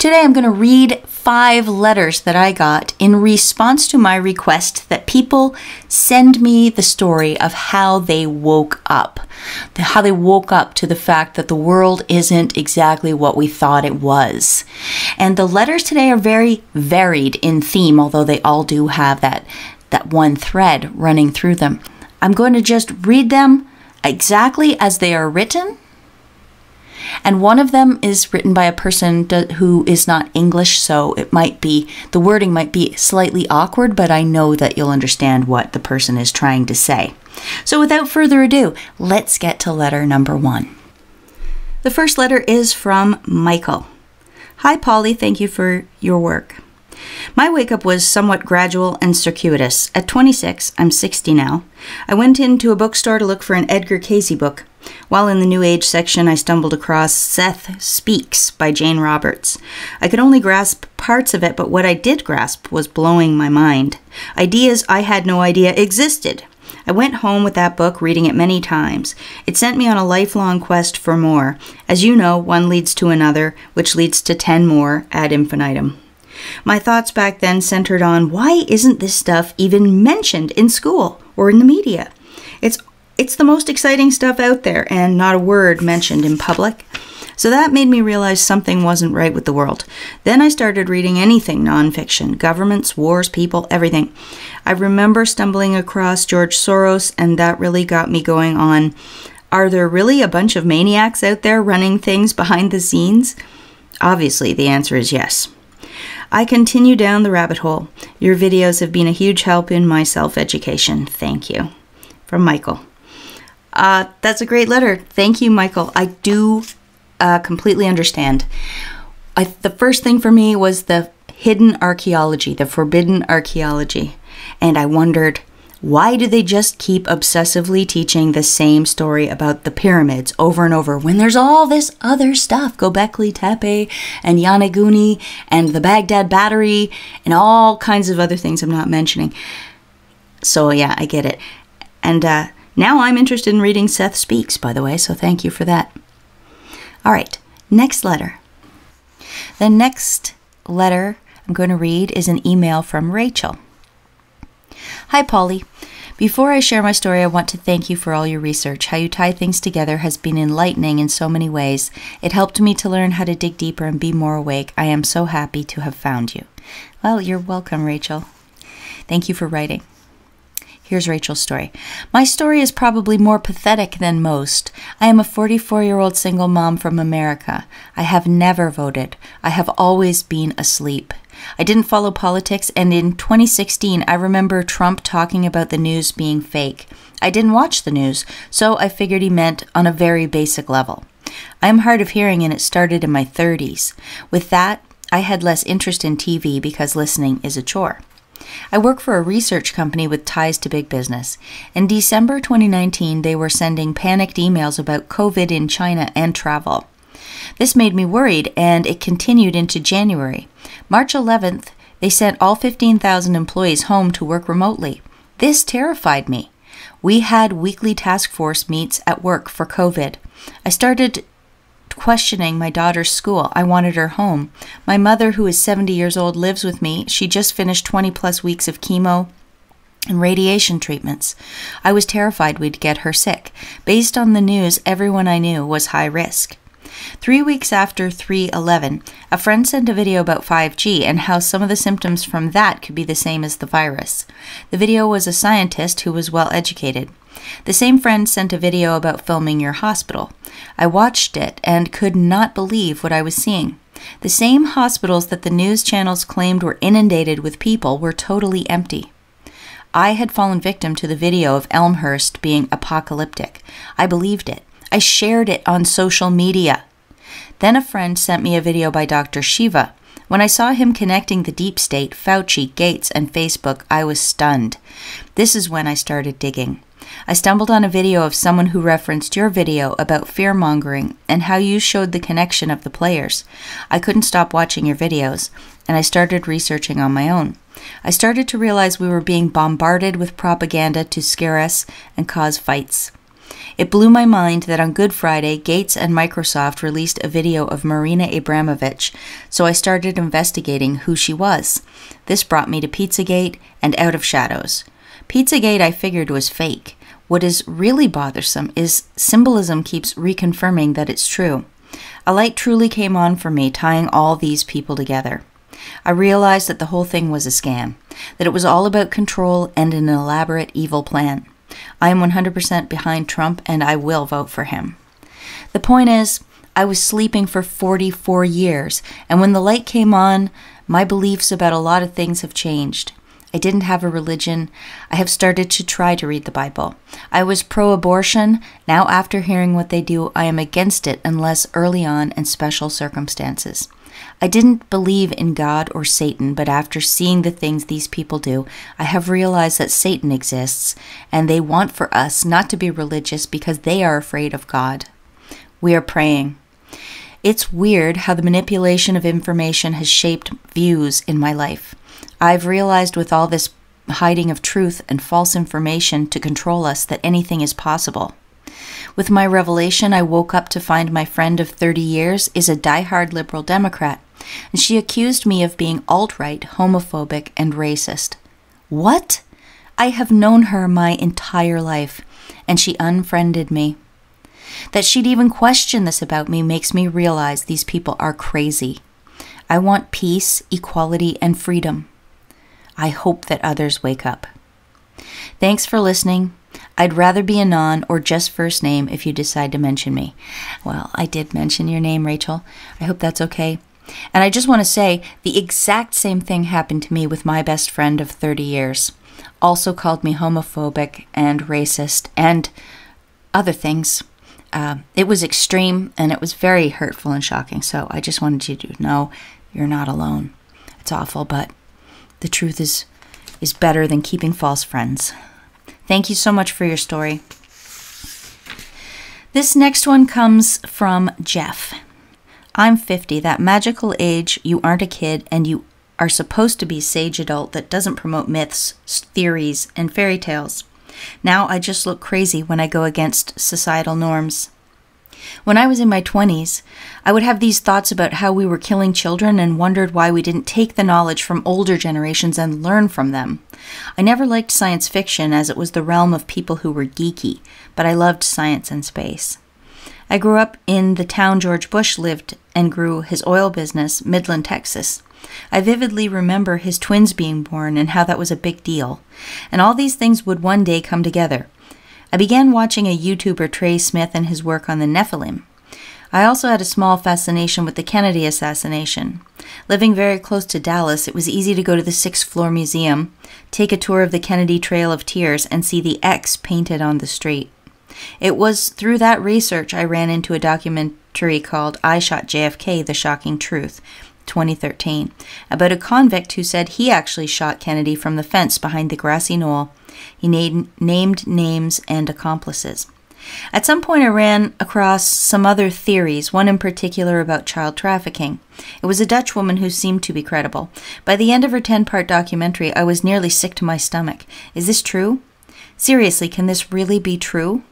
today I'm going to read 5 letters that I got in response to my request that people send me the story of how they woke up. How they woke up to the fact that the world isn't exactly what we thought it was. And the letters today are very varied in theme, although they all do have that one thread running through them. I'm going to just read them exactly as they are written. And one of them is written by a person who is not English, so the wording might be slightly awkward, but I know that you'll understand what the person is trying to say. So without further ado, let's get to letter number 1. The first letter is from Michael. Hi, Polly. Thank you for your work. My wake-up was somewhat gradual and circuitous. At 26, I'm 60 now, I went into a bookstore to look for an Edgar Cayce book. While in the New Age section, I stumbled across Seth Speaks by Jane Roberts. I could only grasp parts of it, but what I did grasp was blowing my mind. Ideas I had no idea existed. I went home with that book, reading it many times. It sent me on a lifelong quest for more. As you know, one leads to another, which leads to 10 more ad infinitum. My thoughts back then centered on why isn't this stuff even mentioned in school or in the media? It's the most exciting stuff out there and not a word mentioned in public. So that made me realize something wasn't right with the world. Then I started reading anything nonfiction, governments, wars, people, everything. I remember stumbling across George Soros, and that really got me going on, are there really a bunch of maniacs out there running things behind the scenes? Obviously, the answer is yes. I continue down the rabbit hole. Your videos have been a huge help in my self-education. Thank you. From Michael. That's a great letter. Thank you, Michael. I do completely understand. The first thing for me was the hidden archaeology, the forbidden archaeology. And I wondered, why do they just keep obsessively teaching the same story about the pyramids over and over when there's all this other stuff? Göbekli Tepe and Yonaguni and the Baghdad Battery and all kinds of other things I'm not mentioning. So yeah, I get it. And now I'm interested in reading Seth Speaks, by the way, so thank you for that. All right, next letter. The next letter I'm going to read is an email from Rachel. Hi, Polly. Before I share my story, I want to thank you for all your research. How you tie things together has been enlightening in so many ways. It helped me to learn how to dig deeper and be more awake. I am so happy to have found you. Well, you're welcome, Rachel. Thank you for writing. Here's Rachel's story. My story is probably more pathetic than most. I am a 44-year-old single mom from America. I have never voted. I have always been asleep. I didn't follow politics, and in 2016, I remember Trump talking about the news being fake. I didn't watch the news, so I figured he meant on a very basic level. I am hard of hearing, and it started in my 30s. With that, I had less interest in TV because listening is a chore. I work for a research company with ties to big business. In December 2019, they were sending panicked emails about COVID in China and travel. This made me worried, and it continued into January. March 11th, they sent all 15,000 employees home to work remotely. This terrified me. We had weekly task force meets at work for COVID. I started questioning my daughter's school. I wanted her home. My mother, who is 70 years old, lives with me. She just finished 20-plus weeks of chemo and radiation treatments. I was terrified we'd get her sick. Based on the news, everyone I knew was high risk. 3 weeks after 3/11, a friend sent a video about 5G and how some of the symptoms from that could be the same as the virus. The video was a scientist who was well educated. The same friend sent a video about filming your hospital. I watched it and could not believe what I was seeing. The same hospitals that the news channels claimed were inundated with people were totally empty. I had fallen victim to the video of Elmhurst being apocalyptic. I believed it. I shared it on social media. Then a friend sent me a video by Dr. Shiva. When I saw him connecting the deep state, Fauci, Gates, and Facebook, I was stunned. This is when I started digging. I stumbled on a video of someone who referenced your video about fear-mongering and how you showed the connection of the players. I couldn't stop watching your videos, and I started researching on my own. I started to realize we were being bombarded with propaganda to scare us and cause fights. It blew my mind that on Good Friday, Gates and Microsoft released a video of Marina Abramovich, so I started investigating who she was. This brought me to Pizzagate and Out of Shadows. Pizzagate I figured was fake. What is really bothersome is symbolism keeps reconfirming that it's true. A light truly came on for me, tying all these people together. I realized that the whole thing was a scam, that it was all about control and an elaborate evil plan. I am 100% behind Trump, and I will vote for him. The point is, I was sleeping for 44 years, and when the light came on, my beliefs about a lot of things have changed. I didn't have a religion. I have started to try to read the Bible. I was pro-abortion. Now, after hearing what they do, I am against it unless early on in special circumstances. I didn't believe in God or Satan, but after seeing the things these people do, I have realized that Satan exists, and they want for us not to be religious because they are afraid of God. We are praying. It's weird how the manipulation of information has shaped views in my life. I've realized with all this hiding of truth and false information to control us that anything is possible. With my revelation, I woke up to find my friend of 30 years is a diehard liberal Democrat, and she accused me of being alt-right, homophobic, and racist. What? I have known her my entire life, and she unfriended me. That she'd even question this about me makes me realize these people are crazy. I want peace, equality, and freedom. I hope that others wake up. Thanks for listening. I'd rather be anon or just first name if you decide to mention me. Well, I did mention your name, Rachel. I hope that's okay. And I just want to say the exact same thing happened to me with my best friend of 30 years. Also called me homophobic and racist and other things. It was extreme and it was very hurtful and shocking. So I just wanted you to know you're not alone. It's awful, but the truth is better than keeping false friends. Thank you so much for your story. This next one comes from Jeff. I'm 50, that magical age you aren't a kid and you are supposed to be sage adult that doesn't promote myths, theories, and fairy tales. Now I just look crazy when I go against societal norms. When I was in my 20s, I would have these thoughts about how we were killing children and wondered why we didn't take the knowledge from older generations and learn from them. I never liked science fiction as it was the realm of people who were geeky, but I loved science and space. I grew up in the town George Bush lived and grew his oil business, Midland, Texas. I vividly remember his twins being born and how that was a big deal. And all these things would one day come together. I began watching a YouTuber, Trey Smith, and his work on the Nephilim. I also had a small fascination with the Kennedy assassination. Living very close to Dallas, it was easy to go to the 6th floor museum, take a tour of the Kennedy Trail of Tears, and see the X painted on the street. It was through that research I ran into a documentary called I Shot JFK, The Shocking Truth, 2013, about a convict who said he actually shot Kennedy from the fence behind the grassy knoll. He named names and accomplices. At some point I ran across some other theories, one in particular about child trafficking. It was a Dutch woman who seemed to be credible. By the end of her 10-part documentary, I was nearly sick to my stomach. Is this true? Seriously, can this really be true?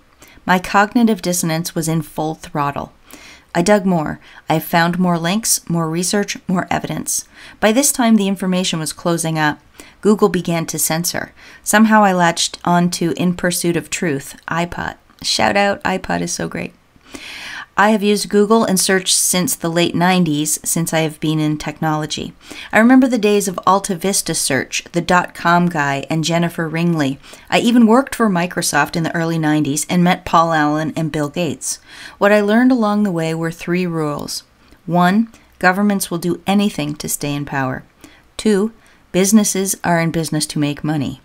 My cognitive dissonance was in full throttle. I dug more. I found more links, more research, more evidence. By this time, the information was closing up. Google began to censor. Somehow I latched onto In Pursuit of Truth, iPod. Shout out, iPod is so great. I have used Google and searched since the late 90s, since I have been in technology. I remember the days of Alta Vista Search, the .com guy, and Jennifer Ringley. I even worked for Microsoft in the early 90s and met Paul Allen and Bill Gates. What I learned along the way were 3 rules. 1, governments will do anything to stay in power. 2, businesses are in business to make money.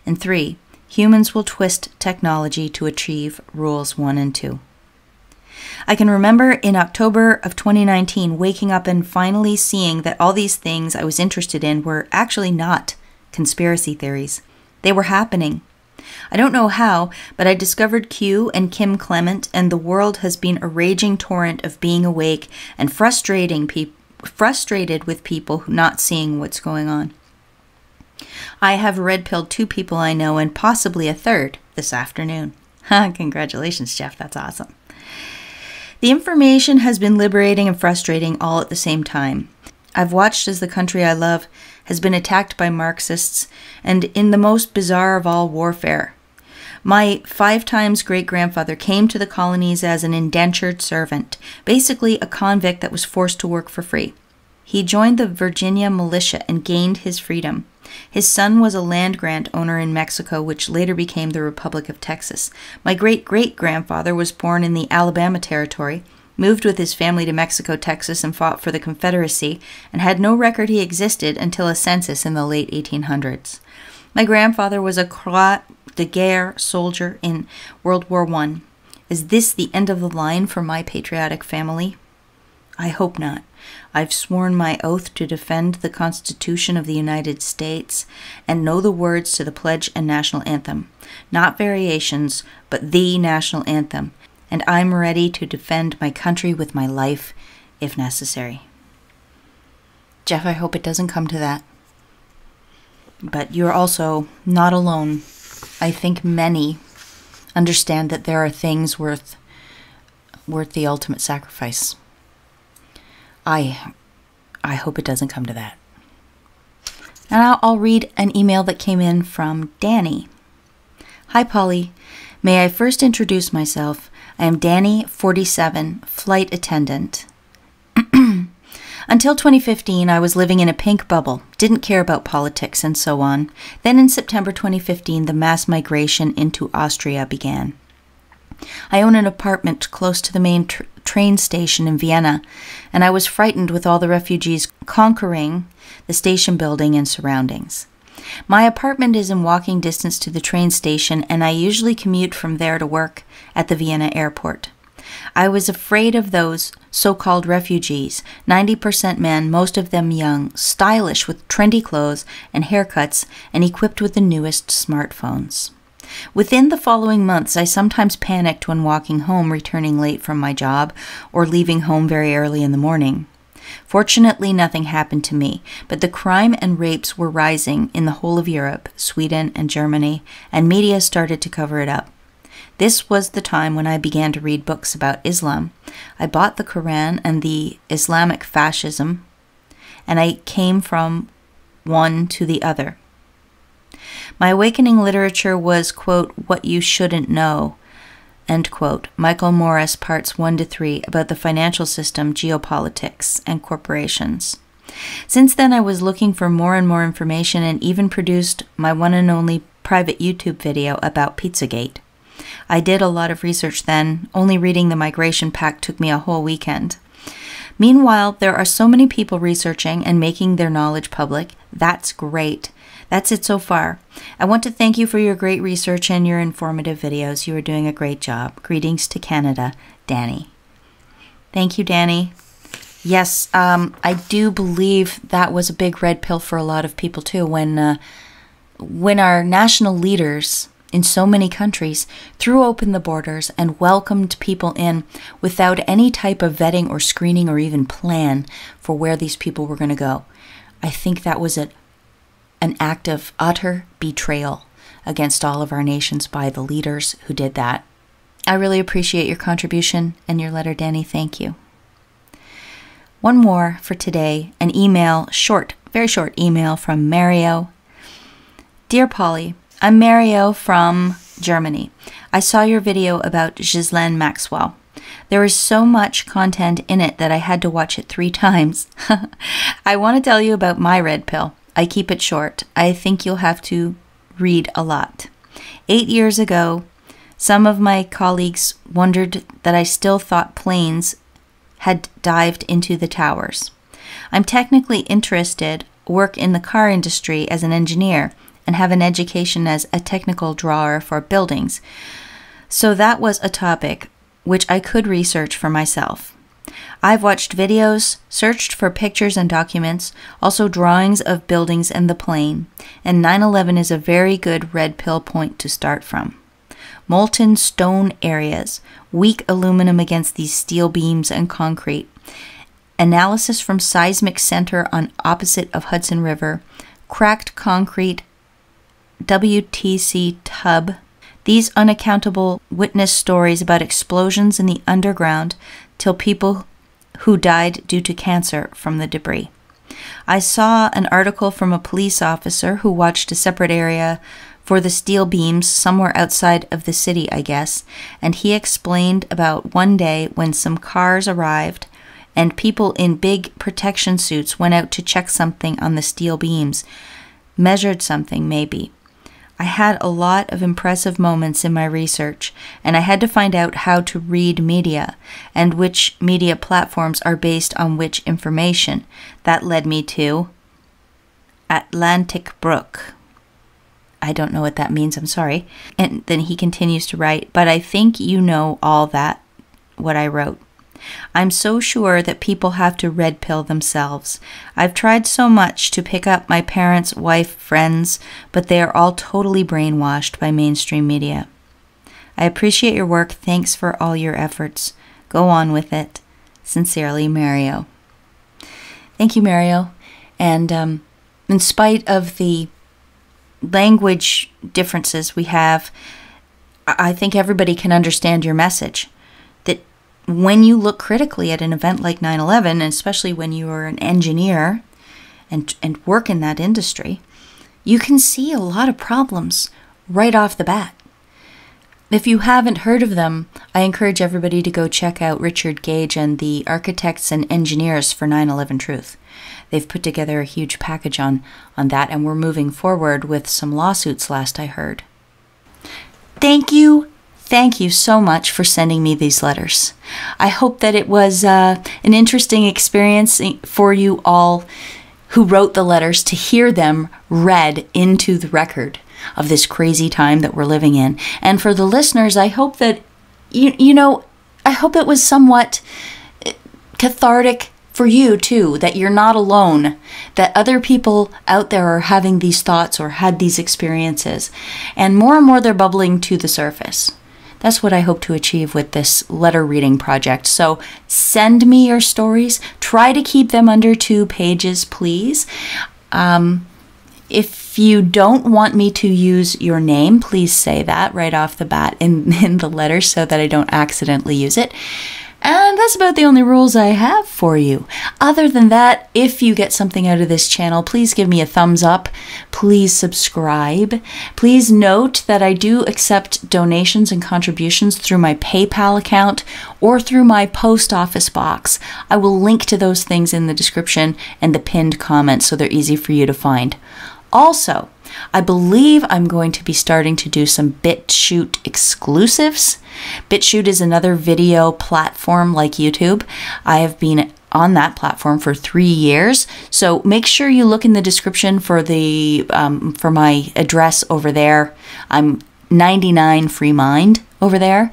And 3, humans will twist technology to achieve rules 1 and 2. I can remember in October of 2019 waking up and finally seeing that all these things I was interested in were actually not conspiracy theories. They were happening. I don't know how, but I discovered Q and Kim Clement, and the world has been a raging torrent of being awake and frustrated with people not seeing what's going on. I have red-pilled 2 people I know and possibly a third this afternoon. Congratulations, Jeff. That's awesome. The information has been liberating and frustrating all at the same time. I've watched as the country I love has been attacked by Marxists and in the most bizarre of all warfare. My 5 times great-grandfather came to the colonies as an indentured servant, basically a convict that was forced to work for free. He joined the Virginia militia and gained his freedom. His son was a land grant owner in Mexico, which later became the Republic of Texas. My great-great-grandfather was born in the Alabama Territory, moved with his family to Mexico, Texas, and fought for the Confederacy, and had no record he existed until a census in the late 1800s. My grandfather was a Croix de Guerre soldier in World War I. Is this the end of the line for my patriotic family? I hope not. I've sworn my oath to defend the Constitution of the United States and know the words to the pledge and national anthem. Not variations, but the national anthem. And I'm ready to defend my country with my life, if necessary. Jeff, I hope it doesn't come to that. But you're also not alone. I think many understand that there are things worth the ultimate sacrifice. I hope it doesn't come to that. And I'll read an email that came in from Danny. Hi, Polly. May I first introduce myself? I am Danny, 47, flight attendant. Until 2015, I was living in a pink bubble, didn't care about politics and so on. Then in September 2015, the mass migration into Austria began. I own an apartment close to the main train station in Vienna, and I was frightened with all the refugees conquering the station building and surroundings. My apartment is in walking distance to the train station, and I usually commute from there to work at the Vienna airport. I was afraid of those so-called refugees, 90% men, most of them young, stylish with trendy clothes and haircuts, and equipped with the newest smartphones. Within the following months, I sometimes panicked when walking home, returning late from my job, or leaving home very early in the morning. Fortunately, nothing happened to me, but the crime and rapes were rising in the whole of Europe, Sweden and Germany, and media started to cover it up. This was the time when I began to read books about Islam. I bought the Quran and the Islamic fascism, and I came from one to the other. My awakening literature was, quote, What You Shouldn't Know, end quote, Michael Morris, parts 1-3, about the financial system, geopolitics, and corporations. Since then, I was looking for more and more information and even produced my one and only private YouTube video about Pizzagate. I did a lot of research then. Only reading the Migration Pact took me a whole weekend. Meanwhile, there are so many people researching and making their knowledge public. That's great. That's it so far. I want to thank you for your great research and your informative videos. You are doing a great job. Greetings to Canada, Danny. Thank you, Danny. Yes, I do believe that was a big red pill for a lot of people too. When our national leaders in so many countries threw open the borders and welcomed people in without any type of vetting or screening or even plan for where these people were going to go. I think that was an act of utter betrayal against all of our nations by the leaders who did that. I really appreciate your contribution and your letter, Danny. Thank you. One more for today, an email, very short email from Mario. Dear Polly, I'm Mario from Germany. I saw your video about Ghislaine Maxwell. There is so much content in it that I had to watch it 3 times. I want to tell you about my red pill. I keep it short. I think you'll have to read a lot. 8 years ago, some of my colleagues wondered that I still thought planes had dived into the towers. I'm technically interested, work in the car industry as an engineer, and have an education as a technical drawer for buildings. So that was a topic which I could research for myself. I've watched videos, searched for pictures and documents, also drawings of buildings and the plane, and 9/11 is a very good red pill point to start from. Molten stone areas, weak aluminum against these steel beams and concrete, analysis from seismic center on opposite of Hudson River, cracked concrete WTC tub, These unaccountable witness stories about explosions in the underground till people who died due to cancer from the debris. I saw an article from a police officer who watched a separate area for the steel beams somewhere outside of the city, I guess, and he explained about one day when some cars arrived and people in big protection suits went out to check something on the steel beams, measured something maybe. I had a lot of impressive moments in my research, and I had to find out how to read media and which media platforms are based on which information. That led me to Atlantic Brook. I don't know what that means, I'm sorry. And then he continues to write, but I think you know all that, what I wrote. I'm so sure that people have to red pill themselves. I've tried so much to pick up my parents, wife, friends, but they are all totally brainwashed by mainstream media. I appreciate your work. Thanks for all your efforts. Go on with it. Sincerely, Mario. Thank you, Mario. And in spite of the language differences we have, I think everybody can understand your message. That when you look critically at an event like 9/11, and especially when you are an engineer and work in that industry, you can see a lot of problems right off the bat. If you haven't heard of them, I encourage everybody to go check out Richard Gage and the Architects and Engineers for 9/11 Truth. They've put together a huge package on that, and we're moving forward with some lawsuits last I heard. Thank you so much for sending me these letters. I hope that it was an interesting experience for you all who wrote the letters to hear them read into the record of this crazy time that we're living in. And for the listeners, I hope that, I hope it was somewhat cathartic for you too, that you're not alone, that other people out there are having these thoughts or had these experiences, and more they're bubbling to the surface. That's what I hope to achieve with this letter reading project. So send me your stories. Try to keep them under 2 pages, please. If you don't want me to use your name, please say that right off the bat in the letter so that I don't accidentally use it. And that's about the only rules I have for you. Other than that, if you get something out of this channel, please give me a thumbs up. Please subscribe. Please note that I do accept donations and contributions through my PayPal account or through my post office box. I will link to those things in the description and the pinned comments so they're easy for you to find. Also, I believe I'm going to be starting to do some BitChute exclusives. BitChute is another video platform like YouTube. I have been on that platform for 3 years, so make sure you look in the description for the for my address over there. I'm 99 Free Mind over there.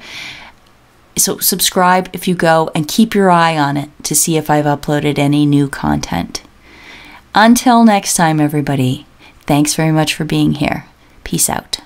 So subscribe if you go, and keep your eye on it to see if I've uploaded any new content. Until next time, everybody. Thanks very much for being here. Peace out.